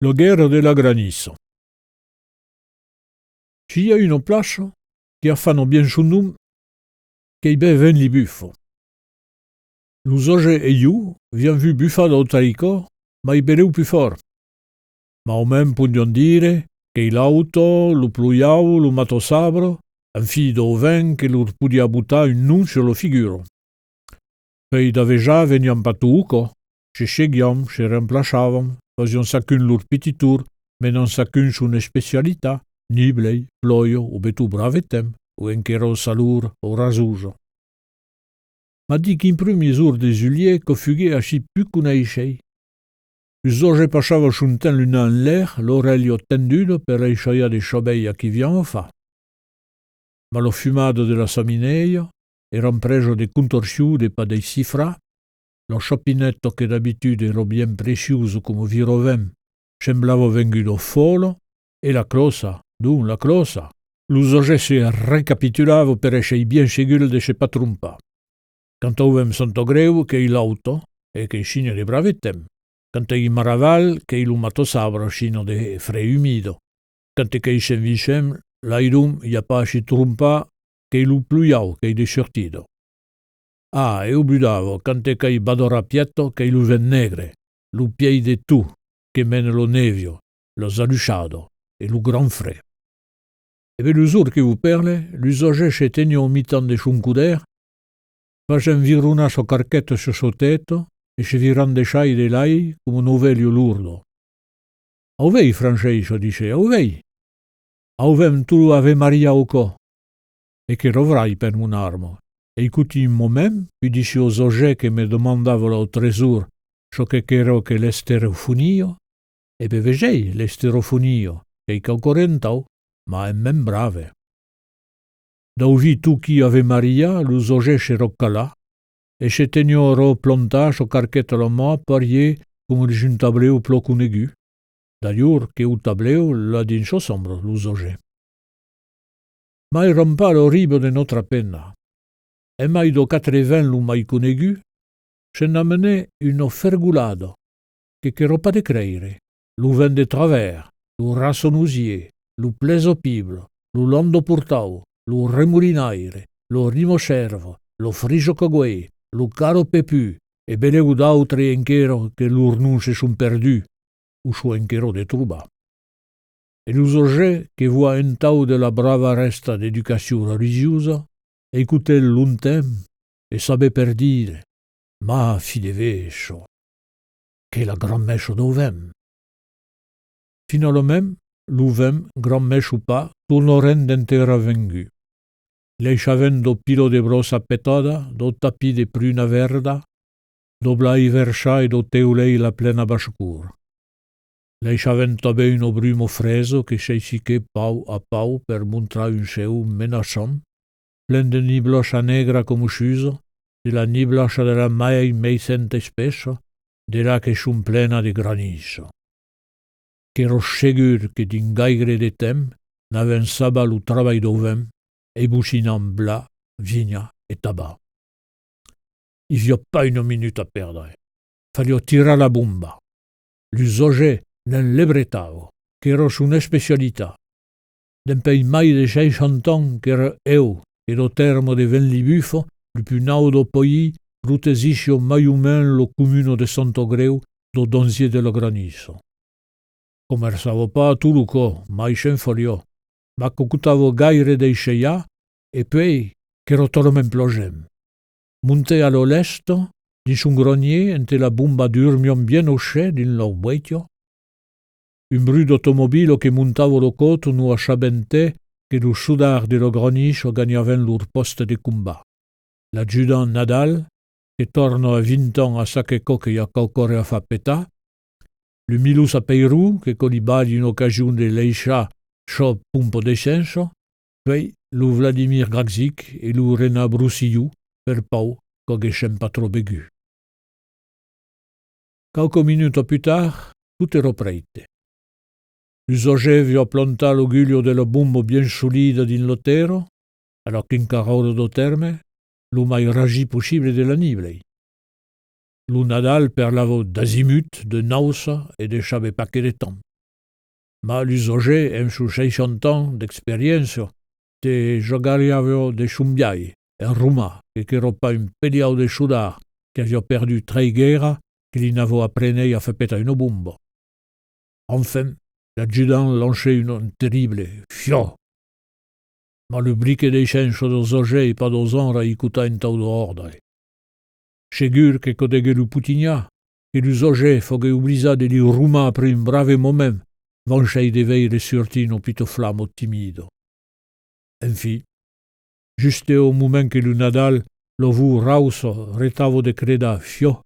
La guerra della granizo. Ci a una place che fanno bien son num che beven li buffo. L'usoge e io vien vu buffa da Otarico, ma i bereu più fort. Ma o même podion dire che l'auto, lo pluiau, lo matosabro, un figlio d'oven che lor podia buttar un nun sur lo figuro. Poi da veja veniam patuco, ce scegliam, ce remplaçavam, faision sacun lor petit tour, menon sacun son specialità, niblei, ploio, o betu bravetem, o enchero salur, o rasujo. Ma di qu'in primi jour de juillet co fughe asci più coneixei. L'usoge passava son temps l'una en l'air, l'orelio tendudo per eixaia de ciobeia chi vian fa. Ma lo fumado de la samineia eran preso de contorsiu pa dei cifra, lo chopinetto che d'abitude ero bien preciuso come virovem, semblava vengudo folo, e la closa, la closa. L'usoge se recapitulava per escei bien segul de se patrumpa. Cantovem santo greu che l'auto, e che scina de bravetem. Cante i maraval che il matosabro scino de fre umido. Cante che isen vicem, l'aidum ia pa si trumpa che il pluiau che de sortido. Ah, e ubudavo, cante che i badora pietto che il ven negre, lu piei de tu, che mene lo nevio, lo zaluciado, e lu gran fre. E ve l'usur che u perle, l'usoge se tenio o mitan de son couder, facem viruna so carchetto su so tetto, e se viran de chai de lai come un ovelio lurdo. Au vei, francesco, dice, au vei. Au vem tu ave Maria o co. E che rovrai per un armo. E icuti in moment, pi dici o zoge che me domandavolo o tresur, so che ero che l'esterofonio, e bevegei l'esterofonio, che i calcorentau, ma è men brave. Da uvi tu chi ave Maria, lo zoge se roccalà, e se tenio ro plonta so carchetto la ma parie come di un tableo plocun egu. D'ailleurs che u tableo la din so sombro lo zoge. Ma il ramparo ribo de notre penna. E mai do 80 lu mai conegu, se n'amenè uno fergulado, che roba de creire, lu ven de travers, lu rassonousier, lu pleso piblo, lu londo portau, lu remurinaire, lu rimoservo, lu friso cogue, lu caro pepu, e beleu d'autri enchero che lur nun se son perdu, u so enchero de truba. E l'usoge che voa un tau de la brava resta d'educazione religiosa, écoutait l'untem e sabe per dire, ma fide vescio, che la gran mescio d'ovem. Finalment, l'uvem, gran mescio pa, tornoren d'entera vengu. L'eixaven do pilo de brossa petada, do tapi de pruna verda, do blai versa e do teulei la plena bascur. L'eixaven tabe un obrumo freso che seixique pau a pau per montrar un seu menaçant, plen de niblosa negra come sciuso, de la niblosa della mai meisente spesso, de la che son plena de granizo. Qu'ero segur che d'ingaigre de tem n'aven saba lo travail d'ovem e bucinam bla, vigna e tabac. I vio pas une minute a perdre. Fallio tirar la bomba. L'usoge n'en lebretavo, qu'ero son specialità. D'empei mai de 60 ans qu'era eu, e do termo de ven li bufo, lu più naudo poi rutesiscio mai umen lo comune de Sant'Ogreu do donzie de lo granizo. Commersavo pa a Tuluco, mai sen folio, ma cocutavo gaire dei sceia, e poi che rotolomen plogem. Monte a lo lesto, din son grenier, ente la bomba d'urmion bien osce din lo buetio. Un bru d'automobilo che montavo lo coto nu asciabente che lo sudar de lo granizo gagnaven lor poste de combat. L'adjudant Nadal, che torno a 20 ans a saqueco che ia calcore a fa petà, le milus a Peirou, che colibali in occasione de l'Eixa sciò pumpo de senso, poi lo Vladimir Gagzik e lo Rena Broussillou per pau che scem pas trop begu. Qualche minuto più tard, tutto ero prete. L'usoge vio planta l'ogulio dello bombo bien solide din lotero, alors qu'incaroro do terme, lo mai ragi possibile della niblei. Lo Nadal parlavo d'azimut, de nausa e de savait pas que de temps. Ma l'usoger, amb sus 60 ans d'experiència, te jogariavo de xumbiai, en romà, que era pas un peliau de xudar, que avia perdu 3 guerra, que li n'avo apprenei a fer peta una bomba. Enfin, l'adjudant lançait un terrible fiò. Ma le brique d'eixenso dos ogei pas dos honra icuta en tau d'ordre. Segur que codegue lu putigna, que l'usoger fogue oblisa de li ruma per un brave moment, vanchei de veire surti no pito flamo timido. Enfi, juste au moment que lu Nadal lo vu rauso retavo de creda fiò,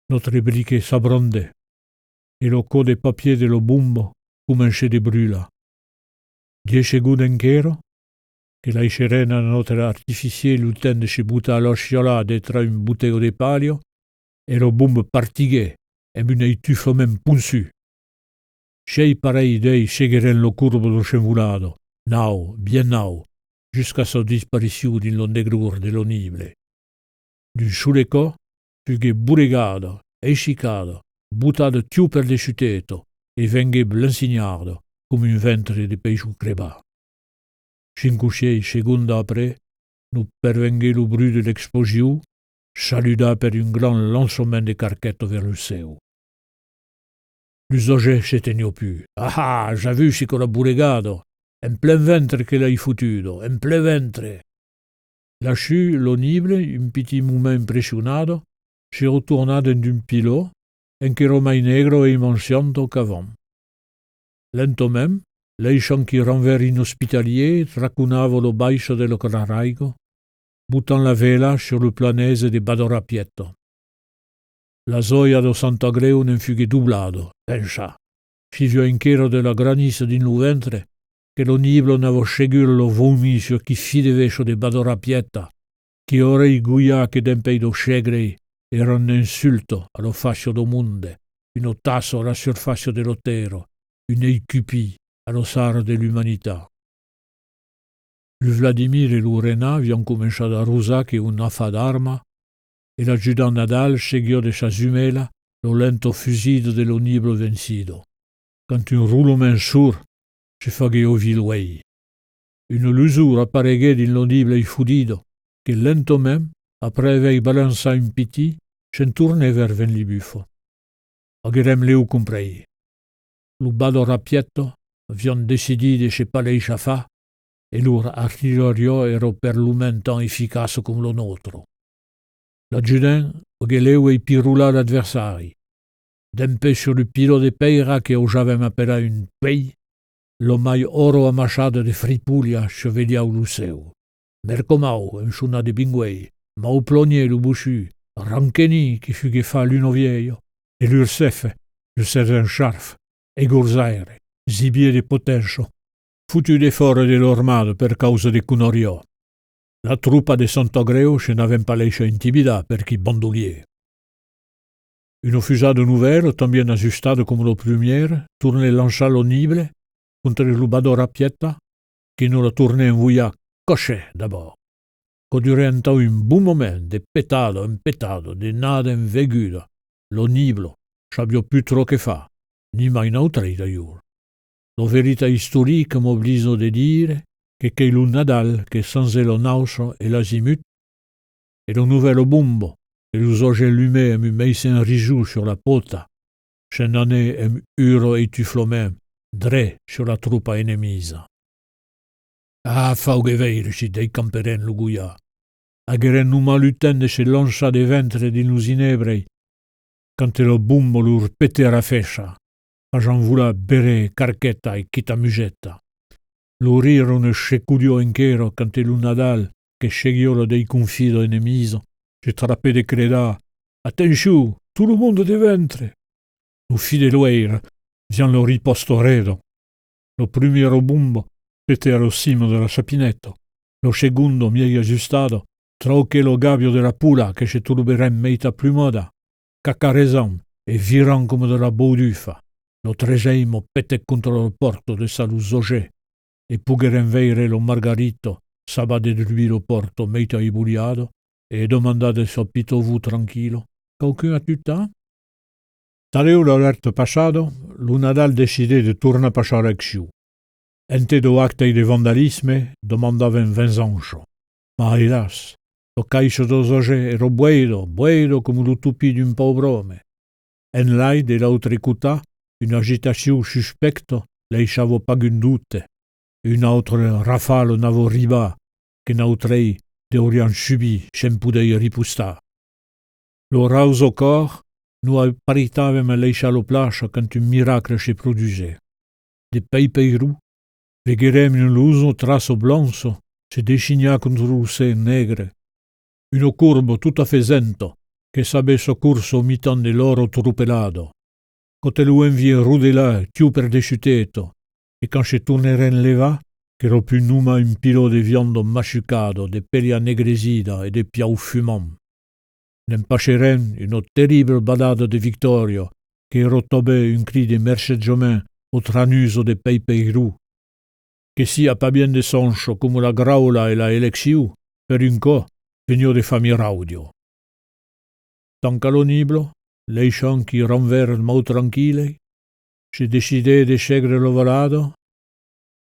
notre brique s'abrandait, e lo co de papier de lo bumbo començait de brûla. 10 segundes enquero, che la serena notre artificier l'utende se butta all'osciola detra un buteo de palio, e lo bumbo partigué, e un eituffo men punsu. Sei parei dei segueren lo curvo do chevulado, nau, bien nau, jusqu'à sa disparition din lo negrur de lo nible. Du suleco, fughe buregado, escicado, buttado tiu per de chuteto, e venghe blansignardo, come un ventre de peixu creba. 5 secondes après, nous pervenghe lo bru de l'explosion, saluda per un grand lancement de carquette vers le seu. L'usoger s'éteignit plus. Ah, j'ai vu si qu'on a boulegado. En plein ventre que l'ai foutudo, en plein ventre. Lâchu, l'onible, un petit moment impressionnado, se retourna dans un pilot, en que romai negro e immensianto qu'avant. Lentement, l'eixant qui renvers inhospitalier tracunava lo baixo dello carraigo, buttant la vela sur le planese de Badorapietto. La zoia do Sant'Agreu ne fughe dublado, pensa. Si vio inchero della granissa din lo ventre, che lo niblo n'avo segur lo vomisio chi fideveso de Badorapietta, che ora i guia che dempei do segrei era un insulto allo fascio do munde, un otasso alla surfaccio dell'otero, un eicupi allo saro dell'umanità. Lu Vladimir e lu Renat vian cominciato a rusar che un affa d'arma, e l'adjudant Nadal seguió de sa jumela lo lento fusido de lo niblo vencido, quand un roulement sourd se fagueó viluei. Une lusura apparegué din lo niblo fudido, que lentement, après haver balançat un petit, se'n tournait vers ven li buffo. Aguerem leu comprei. Lo Badorapietto vian decidi de se palei xafà, e lur artillerio ero per lumentan efficace come lo nostro. L'adjudant ogueleu e pirula l'adversari. Dempè sur le pilot de peira che osavem appela un pei, lo mai oro amachado de fripuglia cheveliau lo seu. Mercomau, un suna de binguei, ma au plogné lo bouchu, rancheni che fughe fa l'uno vieio, e l'ursefe, le sergent Scharf, e Gorzaire, zibie de Potencio, foutu de fora de l'ormado per causa de Cunorio. La truppa de Sant'Agreu se n'avem pas lascià intimidar per chi bandolier. Une fusade nouvelle, tambien ajustada comme la première, tournait lança l'onible contre le Badorapietta, qui nous la tournait envoya cocher d'abord. Co durant un bon moment, de petado en petado, de nada en veguda, l'onible s'abbia più tro che fa, ni mai nautrei d'ailleurs. La verità historique m'oblige de dire che lo Nadal che sans lo nauso e l'azimut, e lo nouvelle bombo, e lo zoge lumé em un meisen rijou sur la pota, se n'ane em uro e tuflomen, dre sur la truppa enemisa. Ah, fauge veire si dei camperen lo guia. Ageren numa lutende se lança de ventre din los inebrei, cante lo bombo lur pete a fescia, a Jean vula bere carchetta e chita musetta. Lo riro ne scecudio enchero cante lo Nadal, che scegliolo dei confido enemiso, se trappè de creda, attenzione, tout le monde de ventre. Lo fideloeira, vian lo riposto redo. Lo primiero bombo pete allo cimo della sapinetto, lo secondo miei aggiustato, troche lo gabbio della pula che se turberem meita plumoda, cacaresan e viran come della boudufa. Lo treseimo pete contro il porto de Saluzogé, e pugherem veire lo Margarito, sabade de lui lo porto meita ibuliado, e domandade so pitovu tranquillo, qualcun attuta? Tadeu l'alert passado, lo Nadal decide de tornar a passare acțiu. Ente do acte de vandalisme domandaven venganza. Ma hélas, lo caixo dos oge ero buedo come lo tupi d'un pauvre homme. En lai de l'autre cuta, une agitation suspecte lasciava pas un doute. Une autre rafale n'avo riba, che n'autrei deurian subi sem poder ripostar. Lo raus au cor, nous paritavem a lasciar lo plaça quand un miracle se produisait. De peipeirou, vegerem un luso traço blanco se designa contre lo sen negre. Uno curbo tutta fezento, che sabe soccorso mitan de l'oro trupelado. Cote lo envie rudela, tiu per desciuteto, e quand se tourneren leva, che ro più numa un pilo de viando machucado, de pelia negresida e de piau fumant. N'empacheren une terrible badada de victoria, che rotobe un cri de merceggiament au tranuso de peipeirou, che sia pas bien de soncho come la graula e la elexiu, per un co, venio de famille raudio. Tant caloniblo, leishan qui renver mau tranquille, se decide de segre lo volado,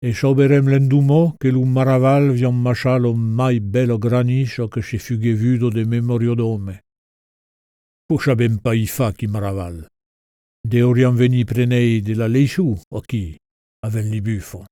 e soberem l'endumo che lo maraval vian machalo mai bello granicho che se fughe vudo de memorio d'ome. Puxa ben pa i fa chi maraval. Deurian veni prenei de la leisciu o chi, aven li buffo.